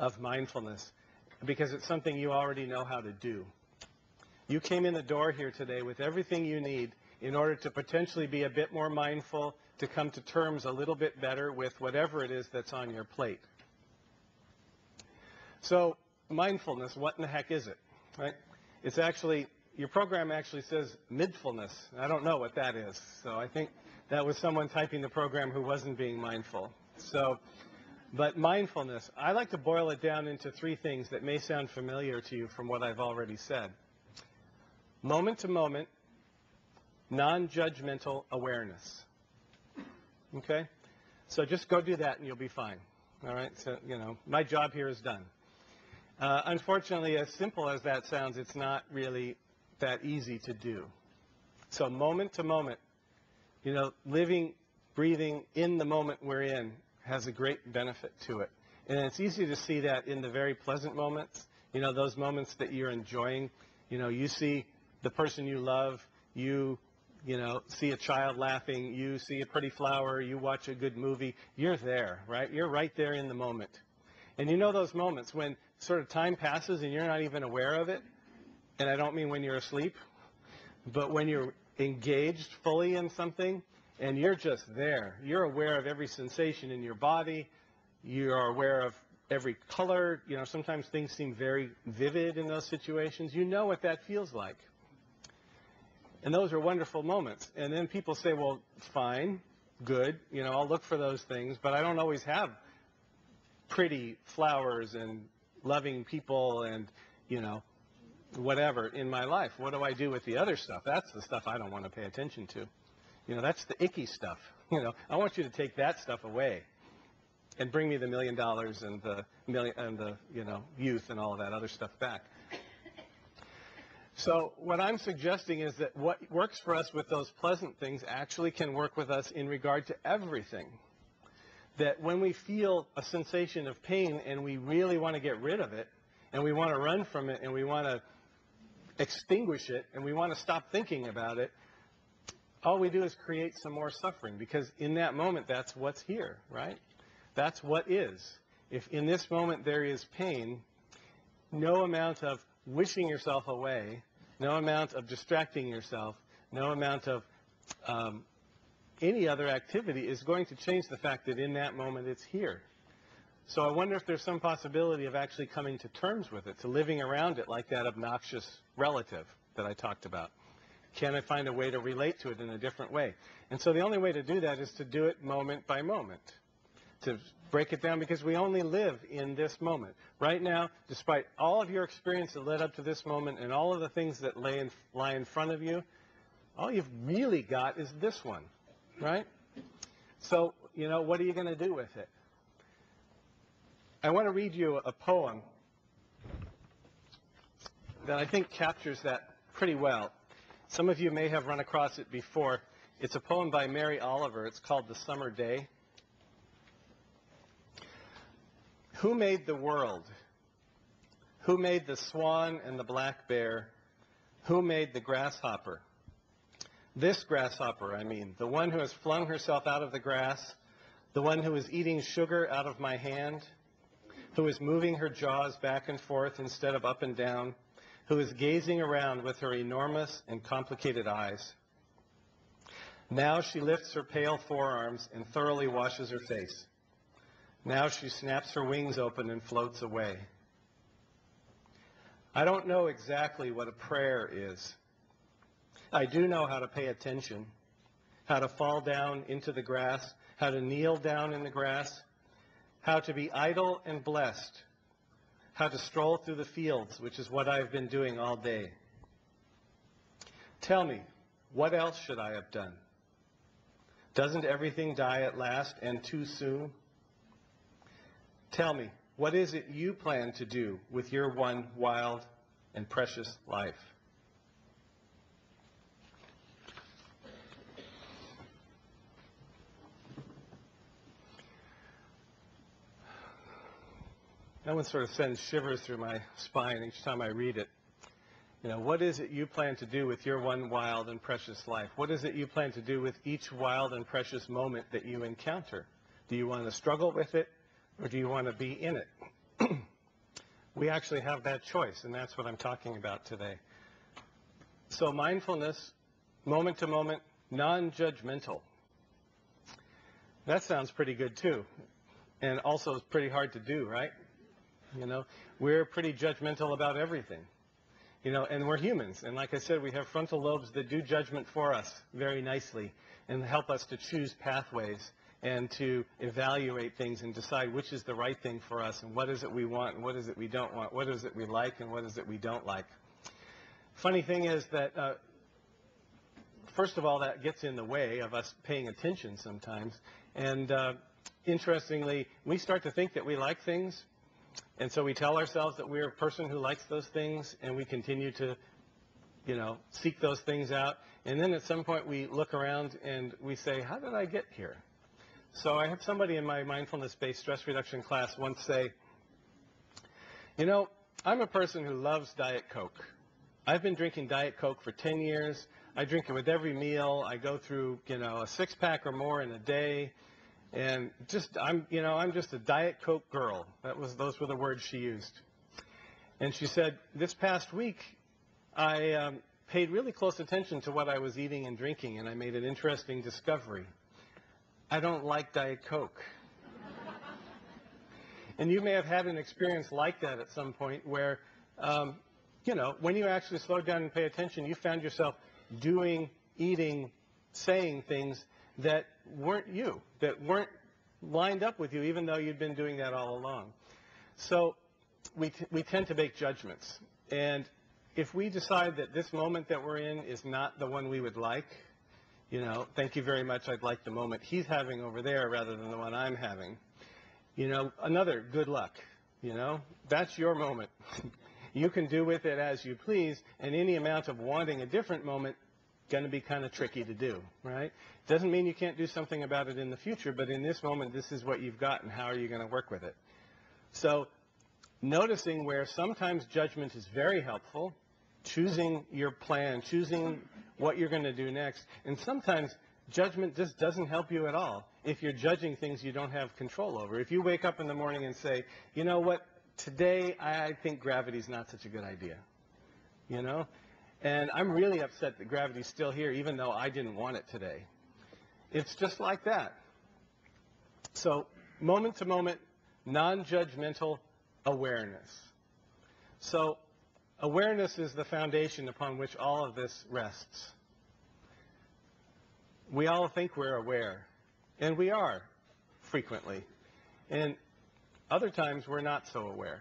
of mindfulness because it's something you already know how to do. You came in the door here today with everything you need in order to potentially be a bit more mindful, to come to terms a little bit better with whatever it is that's on your plate. So mindfulness, what in the heck is it, right? It's actually, your program actually says mindfulness. I don't know what that is. So I think that was someone typing the program who wasn't being mindful. But mindfulness, I like to boil it down into three things that may sound familiar to you from what I've already said. Moment to moment, non-judgmental awareness. Okay? So just go do that and you'll be fine. All right? So, my job here is done. Unfortunately, as simple as that sounds, it's not really that easy to do. So moment to moment, living, breathing in the moment we're in has a great benefit to it. And it's easy to see that in the very pleasant moments, those moments that you're enjoying. You see the person you love, you see a child laughing, you see a pretty flower, you watch a good movie, you're there, right? You're right there in the moment. And those moments when sort of time passes and you're not even aware of it, and I don't mean when you're asleep, but when you're engaged fully in something and you're just there. You're aware of every sensation in your body. You're aware of every color. Sometimes things seem very vivid in those situations. You know what that feels like. And those are wonderful moments. And then people say, well, fine, good, I'll look for those things, but I don't always have pretty flowers and loving people and, whatever in my life. What do I do with the other stuff? That's the stuff I don't want to pay attention to. That's the icky stuff. I want you to take that stuff away and bring me the $1 million and the youth and all of that other stuff back. So what I'm suggesting is that what works for us with those pleasant things actually can work with us in regard to everything. That when we feel a sensation of pain and we really want to get rid of it, and we want to run from it, and we want to extinguish it, and we want to stop thinking about it, all we do is create some more suffering, because in that moment, that's what's here, right? That's what is. If in this moment there is pain, no amount of wishing yourself away, no amount of distracting yourself, no amount of any other activity is going to change the fact that in that moment it's here. So I wonder if there's some possibility of actually coming to terms with it, to living around it like that obnoxious relative that I talked about. Can I find a way to relate to it in a different way? And so the only way to do that is to do it moment by moment, to break it down, because we only live in this moment. Right now, despite all of your experience that led up to this moment and all of the things that lie in front of you, all you've really got is this one, right? So, what are you going to do with it? I want to read you a poem that I think captures that pretty well. Some of you may have run across it before. It's a poem by Mary Oliver. It's called The Summer Day. Who made the world? Who made the swan and the black bear? Who made the grasshopper? This grasshopper, I mean, the one who has flung herself out of the grass, the one who is eating sugar out of my hand, who is moving her jaws back and forth instead of up and down, who is gazing around with her enormous and complicated eyes. Now she lifts her pale forearms and thoroughly washes her face. Now she snaps her wings open and floats away. I don't know exactly what a prayer is. I do know how to pay attention, how to fall down into the grass, how to kneel down in the grass, how to be idle and blessed, how to stroll through the fields, which is what I've been doing all day. Tell me, what else should I have done? Doesn't everything die at last and too soon? Tell me, what is it you plan to do with your one wild and precious life? That one sort of sends shivers through my spine each time I read it. What is it you plan to do with your one wild and precious life? What is it you plan to do with each wild and precious moment that you encounter? Do you want to struggle with it, or do you want to be in it? we actually have that choice, and that's what I'm talking about today. So mindfulness, moment to moment, non-judgmental. That sounds pretty good too, and also it's pretty hard to do, right? You know, we're pretty judgmental about everything. You know, and we're humans, and like I said, we have frontal lobes that do judgment for us very nicely and help us to choose pathways and to evaluate things and decide which is the right thing for us and what is it we want and what is it we don't want, what is it we like and what is it we don't like. Funny thing is that, first of all, that gets in the way of us paying attention sometimes, and interestingly, we start to think that we like things. And so we tell ourselves that we're a person who likes those things, and we continue to, you know, seek those things out. And then at some point we look around and we say, how did I get here? So I had somebody in my mindfulness-based stress reduction class once say, you know, I'm a person who loves Diet Coke. I've been drinking Diet Coke for 10 years. I drink it with every meal. I go through, you know, a 6-pack or more in a day. And I'm just a Diet Coke girl. Those were the words she used. And she said, this past week, I paid really close attention to what I was eating and drinking, and I made an interesting discovery. I don't like Diet Coke. And you may have had an experience like that at some point where, you know, when you actually slowed down and pay attention, you found yourself doing, eating, saying things that weren't you, that weren't lined up with you, even though you'd been doing that all along. So we tend to make judgments. And if we decide that this moment that we're in is not the one we would like, you know, thank you very much, I'd like the moment he's having over there rather than the one I'm having. You know, another good luck, you know, that's your moment. You can do with it as you please, and any amount of wanting a different moment going to be kind of tricky to do, right? Doesn't mean you can't do something about it in the future, but in this moment, this is what you've got, and how are you going to work with it? So noticing where sometimes judgment is very helpful, choosing your plan, choosing what you're going to do next, and sometimes judgment just doesn't help you at all if you're judging things you don't have control over. If you wake up in the morning and say, you know what, today I think gravity's not such a good idea, you know? And I'm really upset that gravity's still here, even though I didn't want it today. It's just like that. So moment to moment, non-judgmental awareness. So awareness is the foundation upon which all of this rests. We all think we're aware, and we are frequently. And other times we're not so aware.